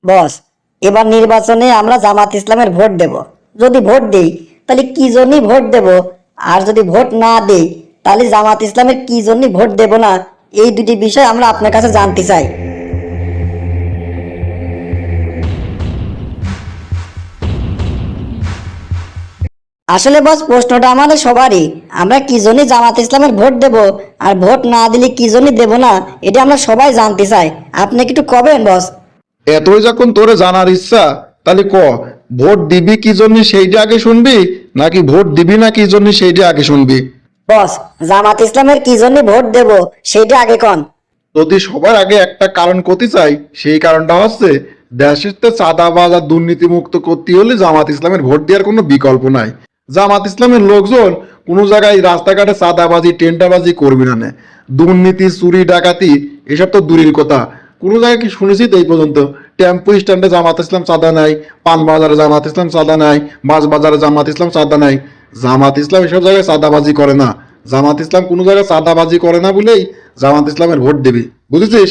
বস, এবার নির্বাচনে আমরা জামাত ইসলামের ভোট দেব। যদি ভোট দেই তাহলে কি জন্যই ভোট দেব, আর যদি ভোট না দেই তাহলে জামাত ইসলামের কি জন্যই ভোট দেব না, এই দুটি বিষয় আমরা আপনার কাছে জানতে চাই। আসলে বস, প্রশ্নটা আমাদের সবারই। আমরা কি জন্য জামাত ইসলামের ভোট দেব আর ভোট না দিলে কি জন্য দেব না, এটা আমরা সবাই জানতে চাই। আপনি কি একটু কবেন বস? এতই যখন তোরে জানার ইচ্ছা, তাহলে ভোট দিবি কি জন্য সেইটা আগে শুনবি, নাকি ভোট দিবি না কি জন্য সেইটা আগে শুনবি? বস, জামাত ইসলামের কি জন্য ভোট দেব সেটা আগে কন। যদি সবার আগে একটা কারণ করতে চাই, সেই কারণটা হচ্ছে দেশের তো চাঁদাবাজ আর দুর্নীতি মুক্ত করতে হলে জামাত ইসলামের ভোট দেওয়ার কোনো বিকল্প নাই। জামাত ইসলামের লোকজন কোনো জায়গায় রাস্তাঘাটে চাঁদাবাজি টেন্টাবাজি করবি না নে। দুর্নীতি চুরি ডাকাতি এসব তো দূরের কথা, কোনো জায়গায় কি শুনেছি তো এই পর্যন্ত? টেম্পো স্ট্যান্ডে জামাত ইসলাম চাঁদা নাই, পান বাজারে জামাত ইসলাম চাঁদা নাই, মাছ বাজারে জামাত ইসলাম চাঁদা নাই। জামাত ইসলাম এসব জায়গায় চাঁদাবাজি করে না। জামাত ইসলাম কোনো জায়গায় চাঁদাবাজি করে না বলেই জামাত ইসলামের ভোট দিবি, বুঝেছিস?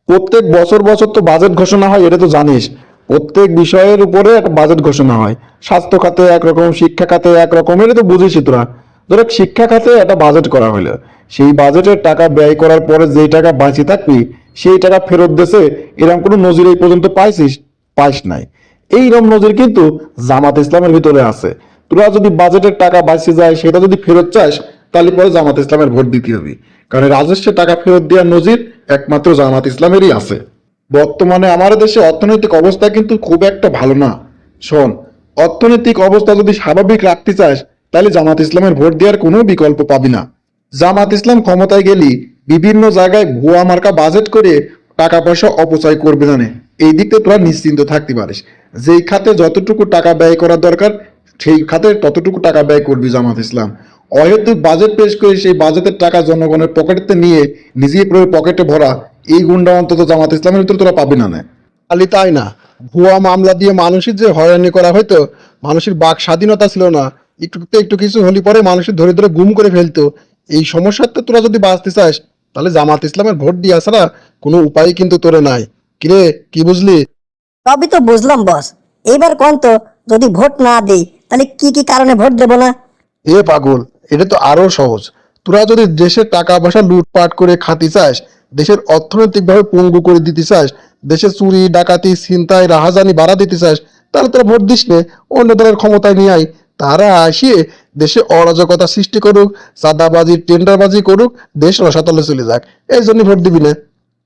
প্রত্যেক বছর বছর তো বাজেট ঘোষণা হয়, এটা তো জানিস। প্রত্যেক বিষয়ের উপরে একটা বাজেট ঘোষণা হয়। স্বাস্থ্য খাতে একরকম, শিক্ষা খাতে একরকম, এটা তো বুঝিসই তোরা। ধর শিক্ষা খাতে একটা বাজেট করা হলো, সেই বাজেটের টাকা ব্যয় করার পরে যেই টাকা বাঁচি থাকবি সেই টাকা ফেরত দেশে, এরকম কোনো নজির এই পর্যন্ত পাইছিস? পাইস নাই। এইরকম নজির কিন্তু জামাত ইসলামের ভিতরে আছে। তোরা যদি বাজেটের টাকা বাঁচে যায় সেটা যদি ফেরত চাস, তাহলে পরে জামাত ইসলামের ভোট দিতে হবে। কারণ রাজস্বের টাকা ফেরত দেওয়ার নজির একমাত্র জামাত ইসলামেরই আছে। বর্তমানে আমাদের দেশে অর্থনৈতিক অবস্থা কিন্তু খুব একটা ভালো না। শোন, অর্থনৈতিক অবস্থা যদি স্বাভাবিক রাখতে চাস, তাহলে জামাত ইসলামের ভোট দেওয়ার কোনো বিকল্প পাবি না। জামাত ইসলাম ক্ষমতায় গেলি বিভিন্ন জায়গায় ভুয়া মার্কা বাজেট করে টাকা পয়সা অপচয় করবে না নে। এই দিক থেকে তোরা নিশ্চিন্ত থাকতে পারিস। যেই খাতে যতটুকু টাকা ব্যয় করার দরকার সেই খাতে ততটুকু টাকা ব্যয় করবি জামাত ইসলাম। অহেতুক বাজেট পেশ করে সেই বাজেটের টাকা জনগণের পকেটে নিয়ে নিজেই পকেটে ভরা, এই গুন্ডা অন্তত জামাত ইসলামের ভিতরে তোরা পাবি না। খালি তাই না, ভুয়া মামলা দিয়ে মানুষের যে হয়রানি করা হয়তো, মানুষের বাক স্বাধীনতা ছিল না, একটু কিছু হলি পরে মানুষের ধরে ধরে গুম করে ফেলতো। এই সমস্যাতে তোরা যদি বাঁচতে চাস, তাহলে জামাত ইসলামের ভোট দিয়া ছাড়া কোনো উপায় কিন্তু তোরে নাই। কিরে, কি বুঝলি? সবই তো বুঝলাম বস। এইবার কোন তো, যদি ভোট না দেই তাহলে কি কি কারণে ভোট দেব না? এ পাগল, এটা তো আরো সহজ। তোরা যদি দেশের টাকা পয়সা লুটপাট করে খাতি চাস, দেশের অর্থনৈতিকভাবে পঙ্গু করে দিতে চাস, দেশে চুরি ডাকাতি ছিনতাই রাহাজানি বাড়া দিতে চাস, তাহলে তোরা ভোট দিস নে। অন্য দলের ক্ষমতায় নিয়ে আয়, তারা আসিয়ে দেশে অরাজকতা সৃষ্টি করুক, চাঁদাবাজি টেন্ডারবাজি করুক, দেশ রসাতলে চলে যাক, এই জন্য ভোট দিবি না।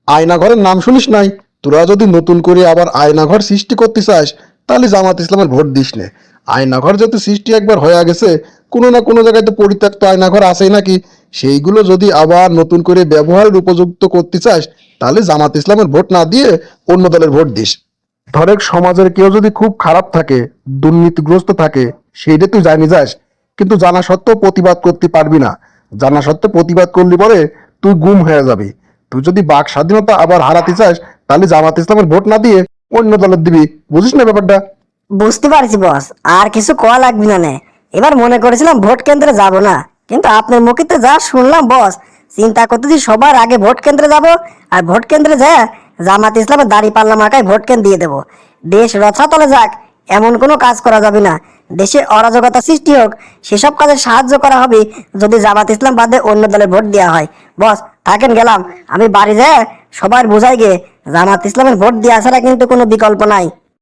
আয়নাঘরের নাম শুনিস নাই? তোরা যদি নতুন করে আবার আয়নাঘর সৃষ্টি করতে চাস, তাহলে জামাত ইসলামের ভোট দিস নে। আয়নাঘর যেহেতু সৃষ্টি একবার হয়ে গেছে, কোনো না কোনো জায়গায় তো পরিত্যক্ত আয়নাঘর আছেই নাকি, সেইগুলো যদি আবার নতুন করে ব্যবহারের উপযুক্ত করতে চাস, তাহলে জামাত ইসলামের ভোট না দিয়ে অন্য দলের ভোট দিস। ধরেক সমাজের কেউ যদি খুব খারাপ থাকে, দুর্নীতিগ্রস্ত থাকে, সেইটা তুই জানি যাস, কিন্তু জানা সত্ত্বেও প্রতিবাদ করতে পারবি না। জানা সত্ত্বেও প্রতিবাদ করলি পরে তুই গুম হয়ে যাবি। তুই যদি বাক স্বাধীনতা আবার হারাতে চাস, তাহলে জামাত ইসলামের ভোট না দিয়ে অন্য দলের দিবি। বুঝিস না ব্যাপারটা? বুঝতে পারছি বস, আর কিছু কওয়া লাগবে না নে। এবার মনে করেছিলাম ভোট কেন্দ্রে যাব না, কিন্তু আপনার মুখে তো যা শুনলাম বস, চিন্তা করতেছি সবার আগে ভোট কেন্দ্রে যাব, আর ভোট কেন্দ্রে যায় জামাত ইসলামের দাড়ি পাল্লা মার্কায় ভোট কেন্দ্র দিয়ে দেবো। দেশ রছাতলে যাক, এমন কোনো কাজ করা যাবে না। দেশে অরাজকতা সৃষ্টি হোক, সেসব কাজে সাহায্য করা হবে যদি জামাত ইসলাম বাদে অন্য দলে ভোট দেওয়া হয়। বস থাকেন, গেলাম। আমি বাড়ি যায় সবার বোঝাই গে জামাত ইসলামের ভোট দেওয়া ছাড়া কিন্তু কোনো বিকল্প নাই।